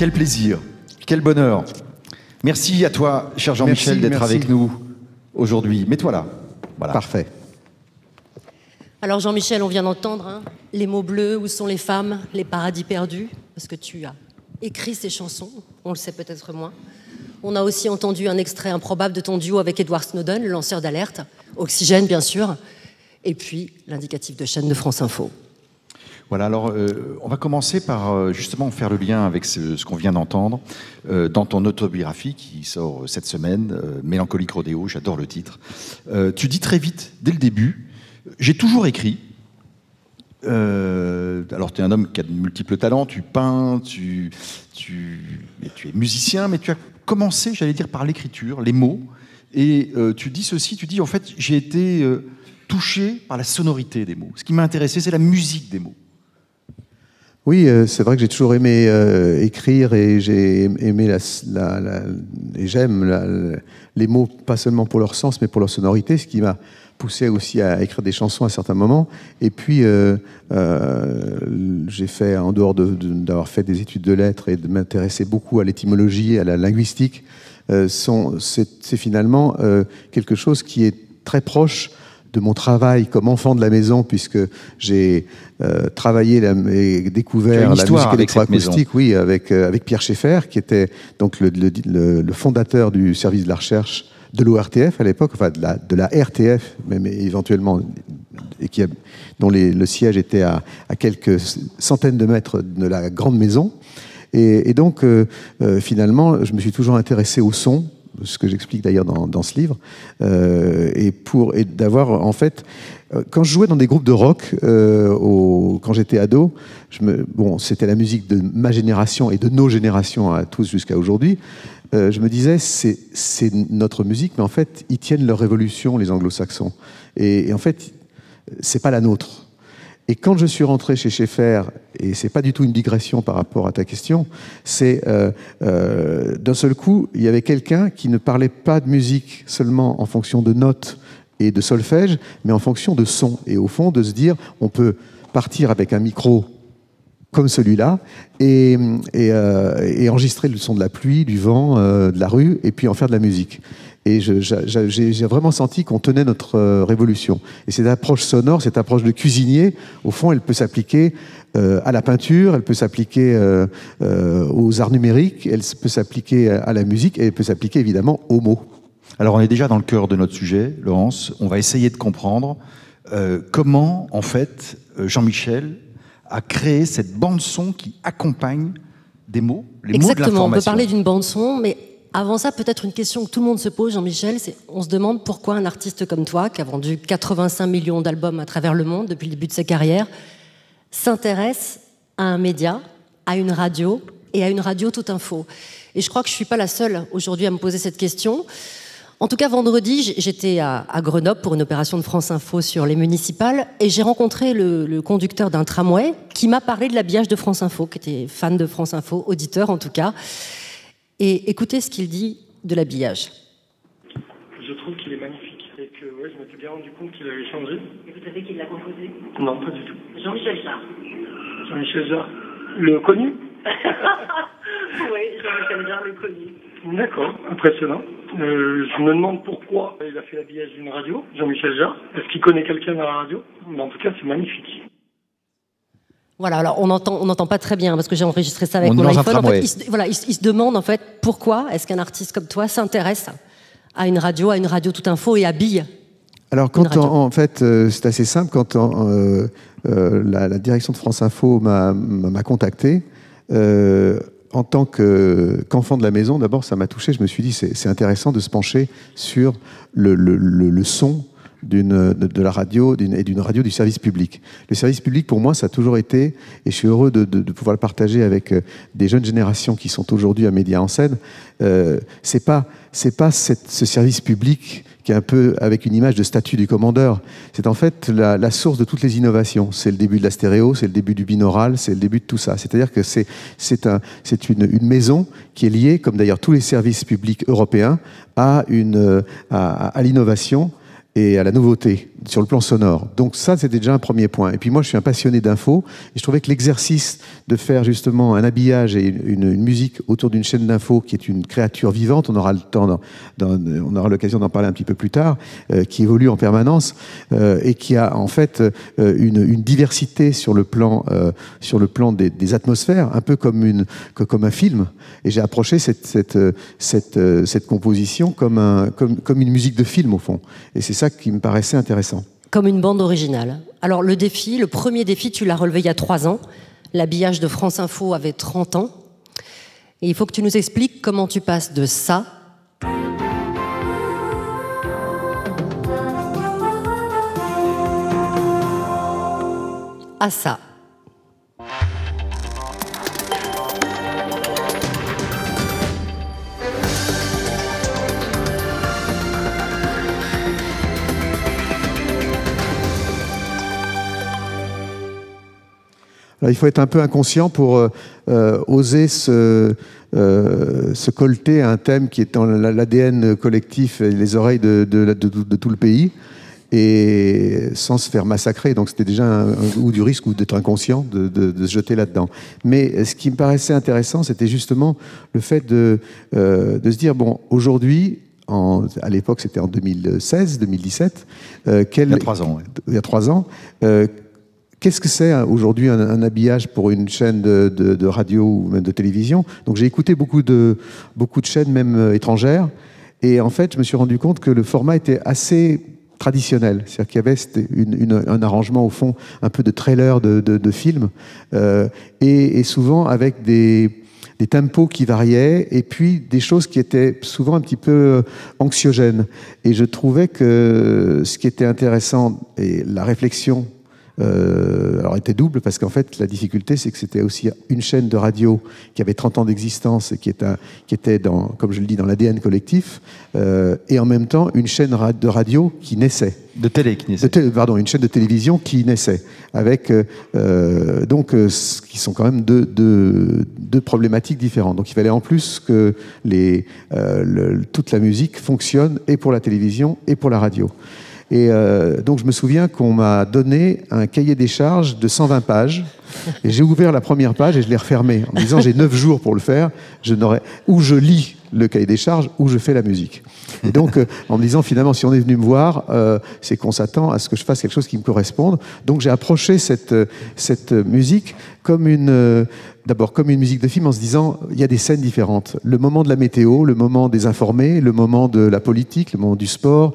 quel plaisir, quel bonheur. Merci à toi, cher Jean-Michel, d'être avec nous aujourd'hui. Mets-toi là. Voilà. Parfait. Alors Jean-Michel, on vient d'entendre les mots bleus, où sont les femmes, les paradis perdus, parce que tu as écrit ces chansons, on le sait peut-être moins. On a aussi entendu un extrait improbable de ton duo avec Edward Snowden, le lanceur d'alerte, Oxygène bien sûr, et puis l'indicatif de chaîne de France Info. Voilà, alors on va commencer par justement faire le lien avec ce qu'on vient d'entendre dans ton autobiographie qui sort cette semaine, Mélancolique Rodéo, j'adore le titre. Tu dis très vite, dès le début, j'ai toujours écrit. Alors tu es un homme qui a de multiples talents, tu peins, tu es musicien, mais tu as commencé, j'allais dire, par l'écriture, les mots, et tu dis ceci, tu dis en fait j'ai été touché par la sonorité des mots. Ce qui m'a intéressé, c'est la musique des mots. Oui, c'est vrai que j'ai toujours aimé écrire et j'ai aimé et j'aime les mots, pas seulement pour leur sens, mais pour leur sonorité, ce qui m'a poussé aussi à écrire des chansons à certains moments. Et puis, j'ai fait, en dehors d'avoir fait des études de lettres et de m'intéresser beaucoup à l'étymologie, à la linguistique, c'est finalement quelque chose qui est très proche de mon travail comme enfant de la maison, puisque j'ai travaillé et découvert la musique électroacoustique, oui, avec Pierre Schaeffer, qui était donc le fondateur du service de la recherche de l'ORTF à l'époque, enfin de la RTF, même éventuellement, et dont le siège était à quelques centaines de mètres de la grande maison. Et donc, finalement, je me suis toujours intéressé au son, ce que j'explique d'ailleurs dans ce livre, et d'avoir, en fait, quand je jouais dans des groupes de rock, quand j'étais ado, c'était la musique de ma génération et de nos générations à tous jusqu'à aujourd'hui, je me disais, c'est notre musique, mais en fait, ils tiennent leur révolution, les anglo-saxons. Et en fait, c'est pas la nôtre. Et quand je suis rentré chez Schaeffer, et c'est pas du tout une digression par rapport à ta question, c'est d'un seul coup, il y avait quelqu'un qui ne parlait pas de musique seulement en fonction de notes et de solfège, mais en fonction de son. Et au fond, de se dire, on peut partir avec un micro comme celui-là et enregistrer le son de la pluie, du vent, de la rue, et puis en faire de la musique. Et j'ai vraiment senti qu'on tenait notre révolution. Et cette approche sonore, cette approche de cuisinier, au fond, elle peut s'appliquer à la peinture, elle peut s'appliquer aux arts numériques, elle peut s'appliquer à la musique, et elle peut s'appliquer évidemment aux mots. Alors on est déjà dans le cœur de notre sujet, Laurence. On va essayer de comprendre comment, en fait, Jean-Michel a créé cette bande-son qui accompagne des mots, les mots de l'information. Exactement, on peut parler d'une bande-son, mais avant ça, peut-être une question que tout le monde se pose, Jean-Michel, c'est on se demande pourquoi un artiste comme toi, qui a vendu 85 millions d'albums à travers le monde depuis le début de sa carrière, s'intéresse à un média, à une radio, et à une radio toute info. Et je crois que je ne suis pas la seule aujourd'hui à me poser cette question. En tout cas, vendredi, j'étais à Grenoble pour une opération de France Info sur les municipales, et j'ai rencontré le conducteur d'un tramway qui m'a parlé de l'habillage de France Info, qui était fan de France Info, auditeur en tout cas. Et écoutez ce qu'il dit de l'habillage. Je trouve qu'il est magnifique et que je m'étais bien rendu compte qu'il avait changé. Et vous savez qui l'a composé? Non, pas du tout. Jean-Michel Jarre. Jean-Michel Jarre. Le connu? Oui, Jean-Michel Jarre, le connu. D'accord, impressionnant. Je me demande pourquoi il a fait l'habillage d'une radio, Jean-Michel Jarre. Est-ce qu'il connaît quelqu'un dans la radio? Mais en tout cas, c'est magnifique. Voilà, alors on n'entend pas très bien parce que j'ai enregistré ça avec mon iPhone. En fait, il se demande en fait pourquoi est-ce qu'un artiste comme toi s'intéresse à une radio toute info et habille. Alors en fait, c'est assez simple. Quand la direction de France Info m'a contacté, en tant qu'enfant de la maison, d'abord ça m'a touché. Je me suis dit c'est intéressant de se pencher sur le son de la radio et d'une radio du service public. Le service public, pour moi, ça a toujours été, et je suis heureux de pouvoir le partager avec des jeunes générations qui sont aujourd'hui à Médias en scène, c'est pas ce service public qui est un peu avec une image de statue du commandeur. C'est en fait la source de toutes les innovations. C'est le début de la stéréo, c'est le début du binaural, c'est le début de tout ça. C'est-à-dire que c'est une maison qui est liée, comme d'ailleurs tous les services publics européens, à l'innovation et à la nouveauté. sur le plan sonore. Donc ça, c'était déjà un premier point. Et puis moi, je suis un passionné d'infos, et je trouvais que l'exercice de faire justement un habillage et une musique autour d'une chaîne d'infos qui est une créature vivante, on aura le temps, on aura l'occasion d'en parler un petit peu plus tard, qui évolue en permanence et qui a en fait une diversité sur le plan des atmosphères, un peu comme un film. Et j'ai approché cette composition comme une musique de film au fond. Et c'est ça qui me paraissait intéressant. Comme une bande originale. Alors le premier défi, tu l'as relevé il y a 3 ans. L'habillage de France Info avait 30 ans. Et il faut que tu nous expliques comment tu passes de ça à ça. Alors, il faut être un peu inconscient pour oser se colter à un thème qui est dans l'ADN collectif et les oreilles de tout le pays, et sans se faire massacrer. Donc c'était déjà un goût du risque ou d'être inconscient de se jeter là-dedans. Mais ce qui me paraissait intéressant, c'était justement le fait de se dire, bon, aujourd'hui, à l'époque c'était en 2016, 2017, il y a 3 ans. Ouais. Il y a 3 ans. Qu'est-ce que c'est aujourd'hui un habillage pour une chaîne de radio ou même de télévision? Donc j'ai écouté beaucoup de chaînes, même étrangères, et en fait je me suis rendu compte que le format était assez traditionnel. C'est-à-dire qu'il y avait un arrangement au fond un peu de trailer de film, et souvent avec des tempos qui variaient, et puis des choses qui étaient souvent un petit peu anxiogènes. Et je trouvais que ce qui était intéressant, et la réflexion alors était double, parce qu'en fait la difficulté, c'est que c'était aussi une chaîne de radio qui avait 30 ans d'existence et qui était dans, comme je le dis, dans l'ADN collectif, et en même temps une chaîne de radio qui naissait. De télé qui naissait. Pardon, une chaîne de télévision qui naissait, avec qui sont quand même deux problématiques différentes. Donc il fallait en plus que toute la musique fonctionne et pour la télévision et pour la radio. Et donc je me souviens qu'on m'a donné un cahier des charges de 120 pages, et j'ai ouvert la première page et je l'ai refermé en me disant j'ai 9 jours pour le faire, ou je lis le cahier des charges ou je fais la musique. Et donc en me disant finalement, si on est venu me voir, c'est qu'on s'attend à ce que je fasse quelque chose qui me corresponde. Donc j'ai approché cette musique d'abord comme une musique de film, en se disant il y a des scènes différentes. Le moment de la météo, le moment des informés, le moment de la politique, le moment du sport,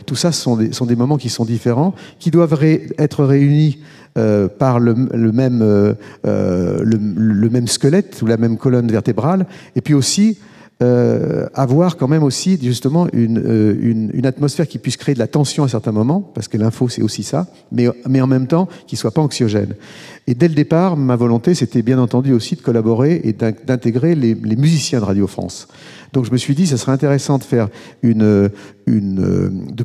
tout ça sont des moments qui sont différents, qui doivent être réunis par le même squelette ou la même colonne vertébrale, et puis aussi avoir quand même aussi justement une atmosphère qui puisse créer de la tension à certains moments, parce que l'info c'est aussi ça, mais en même temps qui soit pas anxiogène. Et dès le départ, ma volonté c'était bien entendu aussi de collaborer et d'intégrer les musiciens de Radio France. Donc je me suis dit ça serait intéressant de faire de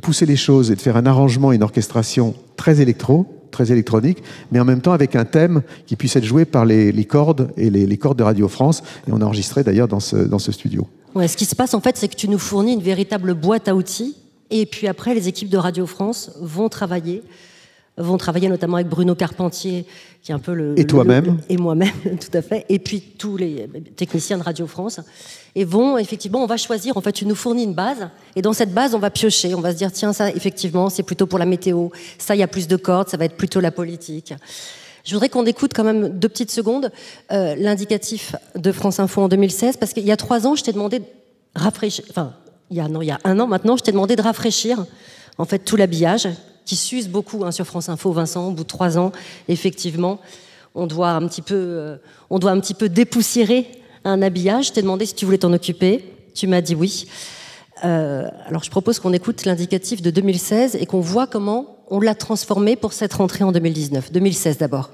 pousser les choses et de faire un arrangement et une orchestration très électronique, mais en même temps avec un thème qui puisse être joué par les cordes et les cordes de Radio France. Et on a enregistré d'ailleurs dans ce studio. Ouais, ce qui se passe en fait, c'est que tu nous fournis une véritable boîte à outils, et puis après les équipes de Radio France vont travailler notamment avec Bruno Carpentier, qui est un peu et toi-même. Et moi-même, tout à fait. Et puis tous les techniciens de Radio France. Et effectivement, on va choisir, en fait, tu nous fournis une base, et dans cette base, on va piocher, on va se dire, tiens, ça, effectivement, c'est plutôt pour la météo, ça, il y a plus de cordes, ça va être plutôt la politique. Je voudrais qu'on écoute quand même 2 petites secondes l'indicatif de France Info en 2016, parce qu'il y a 3 ans, je t'ai demandé de rafraîchir, enfin, il y a 1 an maintenant, je t'ai demandé de rafraîchir, en fait, tout l'habillage, qui s'use beaucoup sur France Info, Vincent, au bout de 3 ans, effectivement, on doit un petit peu dépoussiérer un habillage. Je t'ai demandé si tu voulais t'en occuper, tu m'as dit oui. Alors je propose qu'on écoute l'indicatif de 2016 et qu'on voit comment on l'a transformé pour cette rentrée en 2019. 2016 d'abord.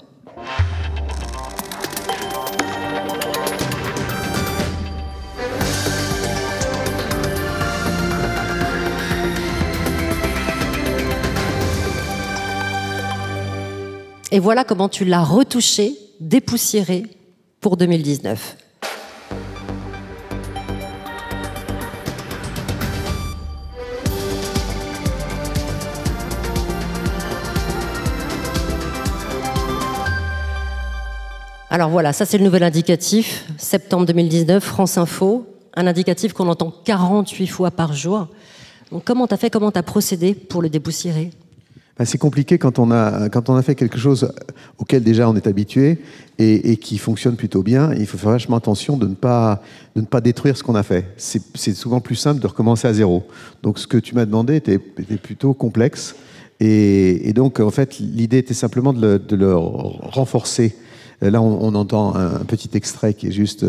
Et voilà comment tu l'as retouché, dépoussiéré pour 2019. Alors voilà, ça c'est le nouvel indicatif, septembre 2019, France Info, un indicatif qu'on entend 48 fois par jour. Donc comment t'as fait, comment t'as procédé pour le dépoussiérer? C'est compliqué quand on a fait quelque chose auquel déjà on est habitué et qui fonctionne plutôt bien. Il faut faire vachement attention de ne pas détruire ce qu'on a fait. C'est souvent plus simple de recommencer à zéro. Donc ce que tu m'as demandé était plutôt complexe. Et donc en fait l'idée était simplement de le renforcer. Là on entend un petit extrait qui est juste...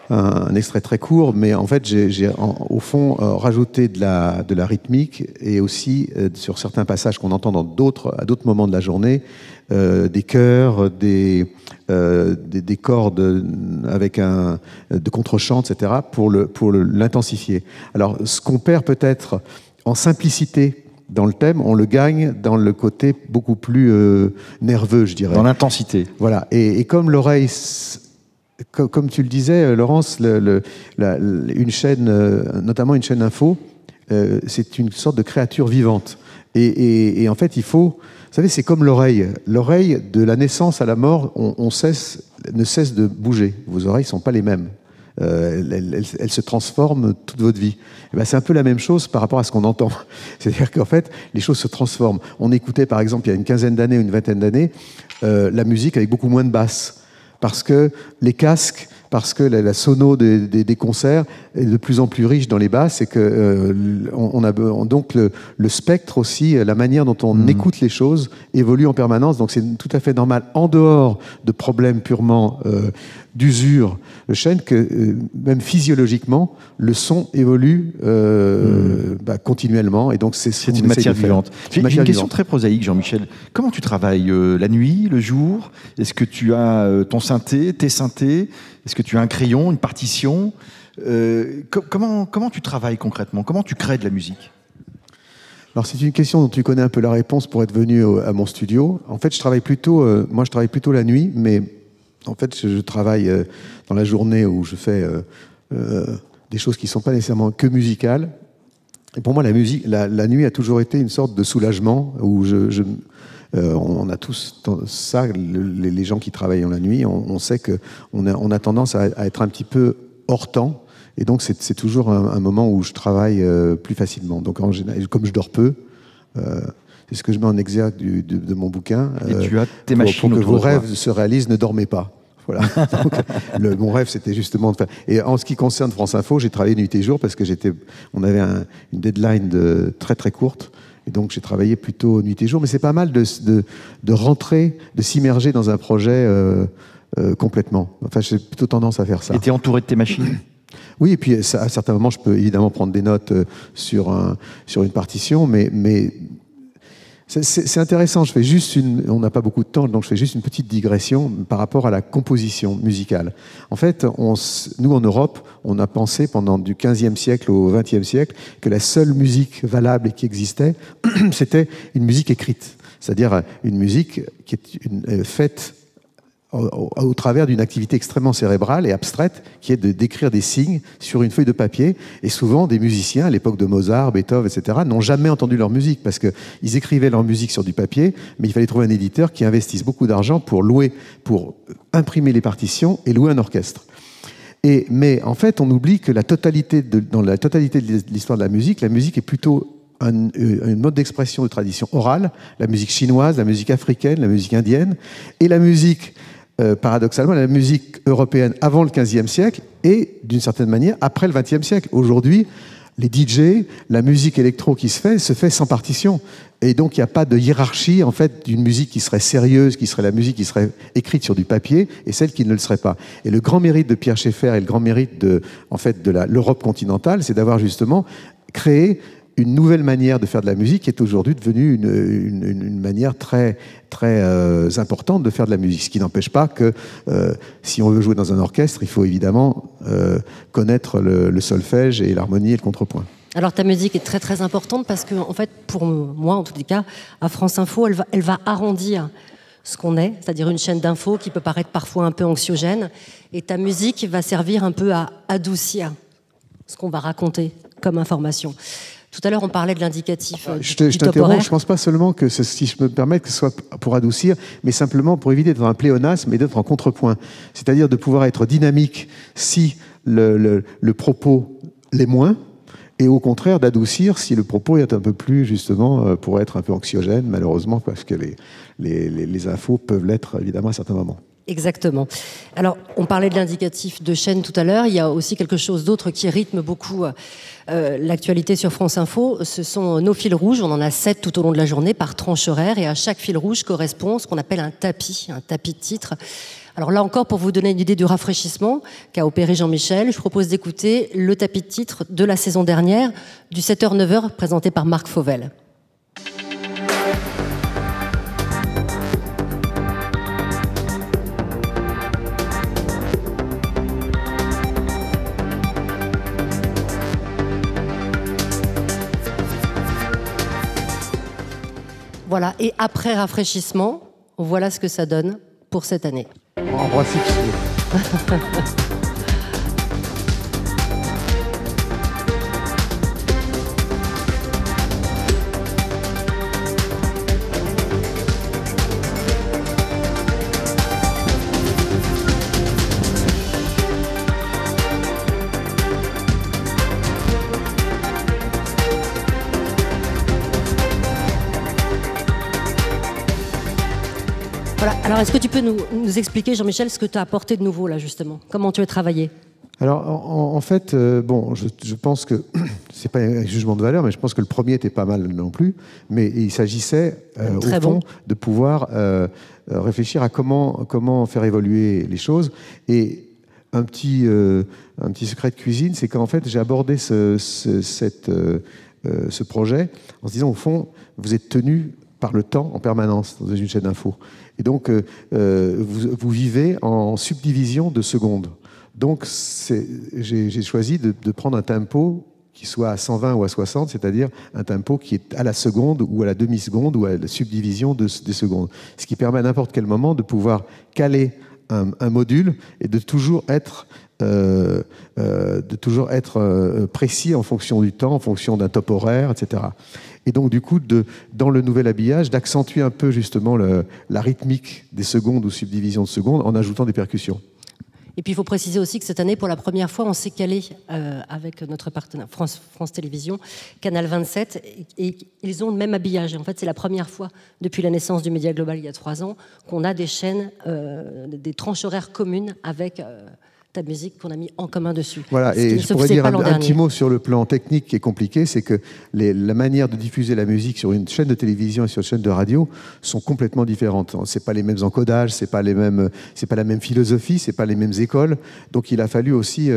un extrait très court, mais en fait, j'ai au fond rajouté de la rythmique et aussi sur certains passages qu'on entend à d'autres moments de la journée, des chœurs, des cordes avec de contre-chant, etc., pour l'intensifier. Alors, ce qu'on perd peut-être en simplicité dans le thème, on le gagne dans le côté beaucoup plus nerveux, je dirais. Dans l'intensité. Voilà. Et comme l'oreille... Comme tu le disais, Laurence, une chaîne, notamment une chaîne info, c'est une sorte de créature vivante. Et en fait, il faut... Vous savez, c'est comme l'oreille. L'oreille, de la naissance à la mort, ne cesse de bouger. Vos oreilles ne sont pas les mêmes. Elles se transforment toute votre vie. Et ben, c'est un peu la même chose par rapport à ce qu'on entend. C'est-à-dire qu'en fait, les choses se transforment. On écoutait, par exemple, il y a une quinzaine d'années ou une vingtaine d'années, la musique avec beaucoup moins de basse. Parce que les casques, parce que la sono des concerts est de plus en plus riche dans les basses, et que donc le spectre aussi, la manière dont on écoute les choses évolue en permanence. Donc c'est tout à fait normal, en dehors de problèmes purement d'usure de chaîne, que même physiologiquement, le son évolue continuellement. Et donc c'est une matière vivante. J'ai une question très prosaïque, Jean-Michel. Comment tu travailles la nuit, le jour? Est-ce que tu as ton synthé, tes synthés? Est-ce que tu as un crayon, une partition? Comment tu travailles concrètement? Comment tu crées de la musique? Alors c'est une question dont tu connais un peu la réponse pour être venu à mon studio. En fait, je travaille plutôt la nuit, mais en fait, je travaille dans la journée où je fais des choses qui ne sont pas nécessairement que musicales. Et pour moi, la musique, la nuit a toujours été une sorte de soulagement où on a tous ça, les gens qui travaillent en la nuit, on sait qu'on a tendance à être un petit peu hors temps. Et donc, c'est toujours un moment où je travaille plus facilement. Donc, en général, comme je dors peu, c'est ce que je mets en exergue de mon bouquin. Et tu as tes machines pour que vos autour de toi. rêves se réalisent, ne dormez pas. Voilà. Donc, mon rêve, c'était justement de faire... Et en ce qui concerne France Info, j'ai travaillé nuit et jour parce que on avait une deadline très très courte. Et donc, j'ai travaillé plutôt nuit et jour. Mais c'est pas mal de rentrer, de s'immerger dans un projet complètement. Enfin, j'ai plutôt tendance à faire ça. Et tu es entouré de tes machines? Oui, et puis à certains moments, je peux évidemment prendre des notes sur une partition, mais c'est intéressant. On n'a pas beaucoup de temps, donc je fais juste une petite digression par rapport à la composition musicale. En fait, nous en Europe, on a pensé pendant du 15e siècle au 20e siècle que la seule musique valable et qui existait, c'était une musique écrite, c'est-à-dire une musique qui est faite au travers d'une activité extrêmement cérébrale et abstraite, qui est d'écrire des signes sur une feuille de papier. Et souvent, des musiciens, à l'époque de Mozart, Beethoven, etc., n'ont jamais entendu leur musique, parce qu'ils écrivaient leur musique sur du papier, mais il fallait trouver un éditeur qui investisse beaucoup d'argent pour imprimer les partitions et louer un orchestre. Mais en fait, on oublie que dans la totalité de l'histoire de la musique est plutôt un mode d'expression de tradition orale, la musique chinoise, la musique africaine, la musique indienne, et la musique... paradoxalement, la musique européenne avant le XVe siècle et, d'une certaine manière, après le XXe siècle. Aujourd'hui, les DJ, la musique électro qui se fait sans partition. Et donc, il n'y a pas de hiérarchie, en fait, d'une musique qui serait sérieuse, qui serait la musique qui serait écrite sur du papier, et celle qui ne le serait pas. Et le grand mérite de Pierre Schaeffer et le grand mérite de l'Europe continentale, c'est d'avoir justement créé une nouvelle manière de faire de la musique qui est aujourd'hui devenue une manière très, très importante de faire de la musique. Ce qui n'empêche pas que si on veut jouer dans un orchestre, il faut évidemment connaître le solfège et l'harmonie et le contrepoint. Alors ta musique est très très importante parce que, en fait, pour moi en tous les cas, à France Info, elle va arrondir ce qu'on est, c'est-à-dire une chaîne d'infos qui peut paraître parfois un peu anxiogène, et ta musique va servir un peu à adoucir ce qu'on va raconter comme information. Tout à l'heure, on parlait de l'indicatif Je du top t'interromps, horaire. je ne pense pas seulement que, si je me permets, que ce soit pour adoucir, mais simplement pour éviter d'être un pléonasme et d'être en contrepoint. C'est-à-dire de pouvoir être dynamique si le propos l'est moins, et au contraire d'adoucir si le propos est un peu plus, justement, pourrait être un peu anxiogène, malheureusement, parce que les infos peuvent l'être, évidemment, à certains moments. Exactement. Alors, on parlait de l'indicatif de chaîne tout à l'heure. Il y a aussi quelque chose d'autre qui rythme beaucoup l'actualité sur France Info. Ce sont nos fils rouges. On en a 7 tout au long de la journée par tranche horaire. Et à chaque fil rouge correspond ce qu'on appelle un tapis de titre. Alors là encore, pour vous donner une idée du rafraîchissement qu'a opéré Jean-Michel, je propose d'écouter le tapis de titre de la saison dernière, du 7h-9h, présenté par Marc Fauvel. Voilà, et après rafraîchissement, voilà ce que ça donne pour cette année. En bras fixe. Voilà. Alors, est-ce que tu peux nous expliquer, Jean-Michel, ce que tu as apporté de nouveau, là, justement? Comment tu as travaillé? Alors, en fait, bon, je pense que c'est pas un jugement de valeur, mais je pense que le premier était pas mal non plus. Mais il s'agissait, au fond, de pouvoir réfléchir à comment faire évoluer les choses. Et un petit secret de cuisine, c'est qu'en fait, j'ai abordé ce projet en se disant, au fond, vous êtes tenu par le temps en permanence dans une chaîne d'info. Et donc, vous vivez en subdivision de secondes. Donc, j'ai choisi de prendre un tempo qui soit à 120 ou à 60, c'est-à-dire un tempo qui est à la seconde ou à la demi-seconde ou à la subdivision des secondes. Ce qui permet à n'importe quel moment de pouvoir caler un module et de toujours être précis en fonction du temps, en fonction d'un top horaire, etc. Et donc, du coup, dans le nouvel habillage, d'accentuer un peu justement la rythmique des secondes ou subdivisions de secondes en ajoutant des percussions. Et puis, il faut préciser aussi que cette année, pour la première fois, on s'est calé avec notre partenaire France Télévisions, Canal 27, et ils ont le même habillage. Et en fait, c'est la première fois depuis la naissance du Média Global il y a 3 ans qu'on a des chaînes, des tranches horaires communes avec ta musique qu'on a mis en commun dessus. Voilà, et je pourrais dire un petit mot sur le plan technique qui est compliqué, c'est que la manière de diffuser la musique sur une chaîne de télévision et sur une chaîne de radio sont complètement différentes. C'est pas les mêmes encodages, c'est pas la même philosophie, c'est pas les mêmes écoles. Donc il a fallu aussi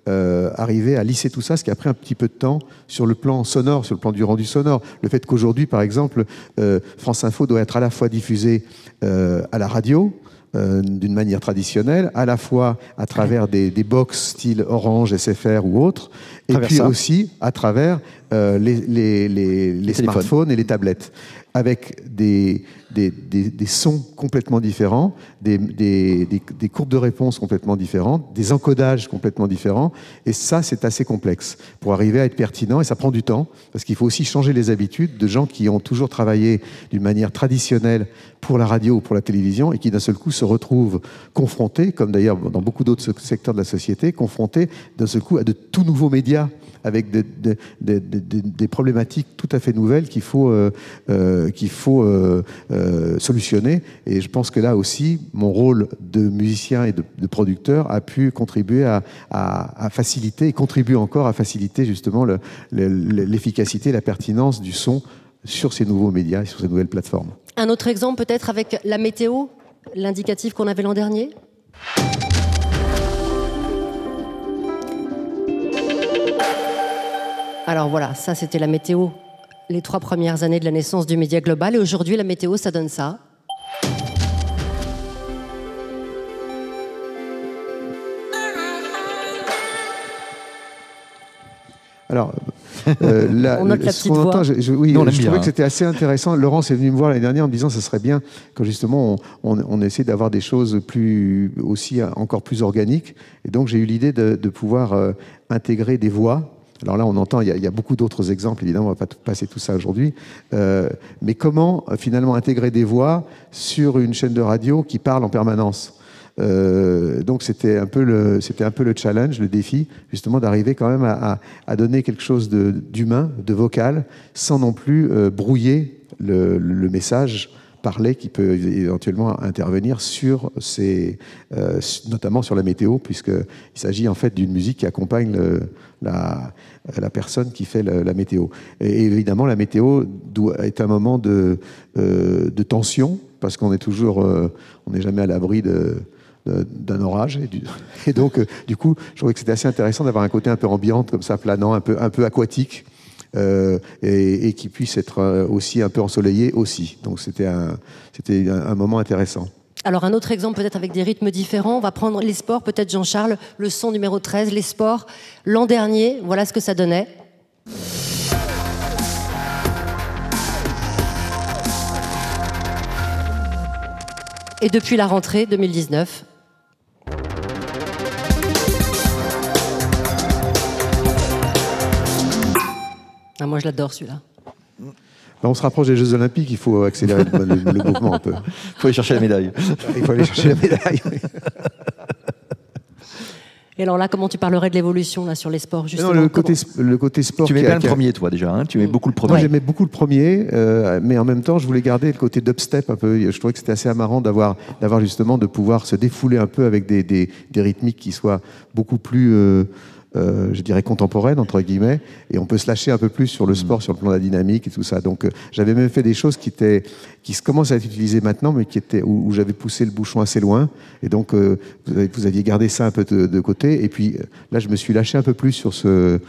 arriver à lisser tout ça, ce qui a pris un petit peu de temps sur le plan sonore, sur le plan du rendu sonore. Le fait qu'aujourd'hui, par exemple, France Info doit être à la fois diffusée à la radio, d'une manière traditionnelle, à la fois à travers des box style Orange, SFR ou autres, et puis aussi à travers les smartphones et les tablettes, avec des sons complètement différents, des courbes de réponse complètement différentes, des encodages complètement différents, et ça, c'est assez complexe pour arriver à être pertinent, et ça prend du temps, parce qu'il faut aussi changer les habitudes de gens qui ont toujours travaillé d'une manière traditionnelle pour la radio ou pour la télévision, et qui d'un seul coup se retrouvent confrontés, comme d'ailleurs dans beaucoup d'autres secteurs de la société, confrontés d'un seul coup à de tout nouveaux médias, avec des problématiques tout à fait nouvelles qu'il faut solutionner. Et je pense que là aussi, mon rôle de musicien et de producteur a pu contribuer à faciliter, et contribue encore à faciliter justement l'efficacité et la pertinence du son sur ces nouveaux médias et sur ces nouvelles plateformes. Un autre exemple peut-être avec la météo, l'indicatif qu'on avait l'an dernier ? Alors voilà, ça c'était la météo, les 3 premières années de la naissance du Média Global. Et aujourd'hui, la météo, ça donne ça. Alors, on note la petite voix. Je trouvais que c'était assez intéressant. Laurence est venue me voir l'année dernière en me disant que ce serait bien quand justement on essaie d'avoir des choses encore plus organiques. Et donc j'ai eu l'idée de pouvoir intégrer des voix. Alors là, on entend, il y a beaucoup d'autres exemples, évidemment, on ne va pas passer tout ça aujourd'hui. Mais comment, finalement, intégrer des voix sur une chaîne de radio qui parle en permanence? Donc c'était un peu le challenge, le défi, justement, d'arriver quand même à donner quelque chose d'humain, de vocal, sans non plus brouiller le message parler qui peut éventuellement intervenir sur notamment sur la météo, puisqu'il s'agit en fait d'une musique qui accompagne la personne qui fait la météo. Et évidemment, la météo est un moment de tension, parce qu'on est toujours, on n'est jamais à l'abri d'un orage. Et donc, du coup, je trouvais que c'était assez intéressant d'avoir un côté un peu ambiante, comme ça, planant, un peu aquatique. Et qui puisse être aussi un peu ensoleillé aussi. Donc c'était un moment intéressant. Alors un autre exemple peut-être avec des rythmes différents, on va prendre les sports, peut-être Jean-Charles, le son numéro 13, les sports. L'an dernier, voilà ce que ça donnait. Et depuis la rentrée 2019... Ah, moi, je l'adore, celui-là. On se rapproche des Jeux Olympiques, il faut accélérer le mouvement un peu. Il faut aller chercher la médaille. Il faut aller chercher la médaille, oui. Et alors là, comment tu parlerais de l'évolution là, sur les sports, justement? Non, le côté sport... Tu aimais bien le premier, toi, déjà, hein? Tu aimais beaucoup le premier. Moi, j'aimais beaucoup le premier, mais en même temps, je voulais garder le côté dubstep un peu. Je trouvais que c'était assez amarrant d'avoir justement, de pouvoir se défouler un peu avec des rythmiques qui soient beaucoup plus... je dirais contemporaine, entre guillemets, et on peut se lâcher un peu plus sur le sport, sur le plan de la dynamique et tout ça. Donc j'avais même fait des choses qui commencent à être utilisées maintenant, mais où j'avais poussé le bouchon assez loin, et donc vous aviez gardé ça un peu de côté, et puis là je me suis lâché un peu plus sur cette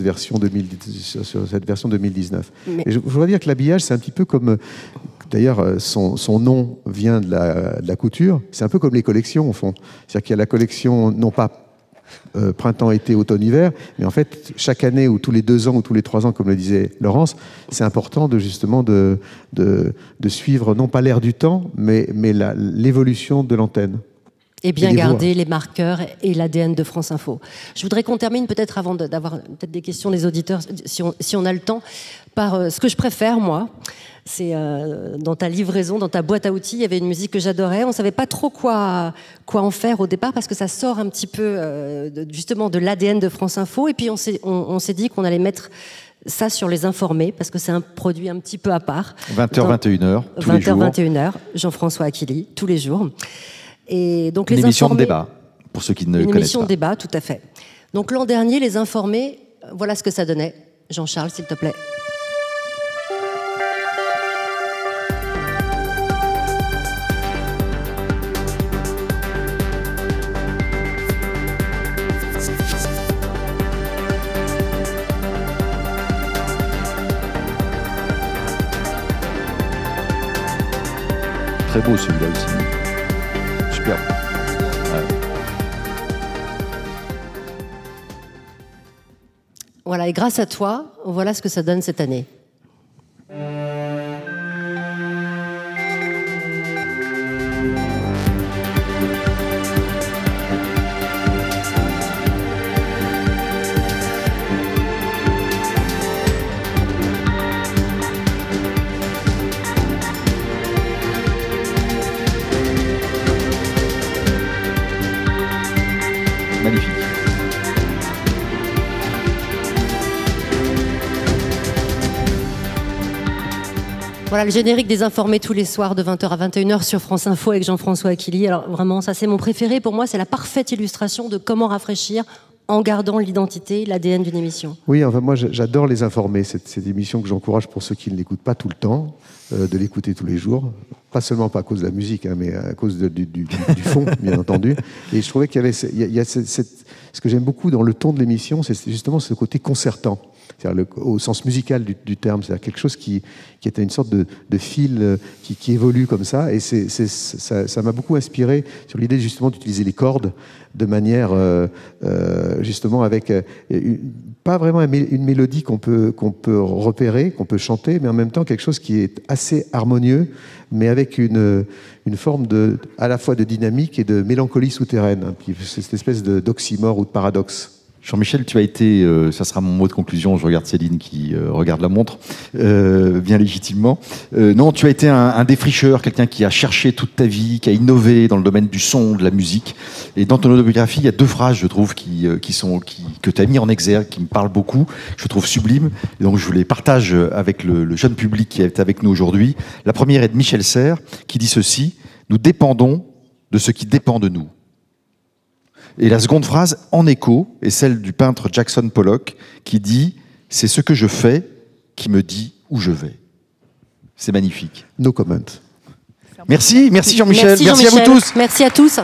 version 2019. Et je voudrais dire que l'habillage, c'est un petit peu comme... D'ailleurs, son nom vient de la couture, c'est un peu comme les collections, au fond. C'est-à-dire qu'il y a la collection, non pas printemps, été, automne, hiver, mais en fait, chaque année ou tous les 2 ans ou tous les 3 ans, comme le disait Laurence, c'est important justement de suivre non pas l'air du temps, mais l'évolution de l'antenne. Et bien garder les marqueurs et l'ADN de France Info. Je voudrais qu'on termine peut-être, avant d'avoir peut-être des questions des auditeurs, si on a le temps, par ce que je préfère, moi. C'est dans ta livraison, dans ta boîte à outils, il y avait une musique que j'adorais. On ne savait pas trop quoi en faire au départ, parce que ça sort un petit peu justement de l'ADN de France Info. Et puis on s'est dit qu'on allait mettre ça sur les informés, parce que c'est un produit un petit peu à part. 20h, 21h, tous les jours. 20h, 21h, Jean-François Aquili, tous les jours. Et donc une les émission informés, de débat, pour ceux qui ne connaissent pas. Une émission de débat, tout à fait. Donc l'an dernier, les informés, voilà ce que ça donnait. Jean-Charles, s'il te plaît. Très beau celui-là aussi. Super. Voilà, et grâce à toi, voilà ce que ça donne cette année. Magnifique. Voilà le générique des informés tous les soirs de 20h à 21h sur France Info avec Jean-François Aquili. Alors vraiment, ça c'est mon préféré. Pour moi, c'est la parfaite illustration de comment rafraîchir en gardant l'identité, l'ADN d'une émission. Oui, enfin moi j'adore les informés. Cette émission que j'encourage pour ceux qui ne l'écoutent pas tout le temps, de l'écouter tous les jours. Pas seulement pas à cause de la musique, hein, mais à cause du fond, bien entendu. Et je trouvais qu'il y a ce que j'aime beaucoup dans le ton de l'émission, c'est justement ce côté concertant. Au sens musical du terme, c'est-à-dire quelque chose qui était une sorte de fil qui évolue comme ça, et ça m'a beaucoup inspiré sur l'idée justement d'utiliser les cordes de manière justement avec pas vraiment une mélodie qu'on peut repérer, qu'on peut chanter, mais en même temps quelque chose qui est assez harmonieux, mais avec une forme à la fois de dynamique et de mélancolie souterraine, hein, puis cette espèce d'oxymore ou de paradoxe. Jean-Michel, tu as été, ça sera mon mot de conclusion, je regarde Céline qui regarde la montre, bien légitimement. Non, tu as été un défricheur, quelqu'un qui a cherché toute ta vie, qui a innové dans le domaine du son, de la musique. Et dans ton autobiographie, il y a 2 phrases, je trouve, que tu as mis en exergue, qui me parlent beaucoup, que je trouve sublimes. Et donc je les partage avec le jeune public qui est avec nous aujourd'hui. La première est de Michel Serres, qui dit ceci: « Nous dépendons de ce qui dépend de nous ». Et la seconde phrase, en écho, est celle du peintre Jackson Pollock, qui dit « C'est ce que je fais qui me dit où je vais ». C'est magnifique. No comment. Merci Jean-Michel. Merci à vous tous. Merci à tous.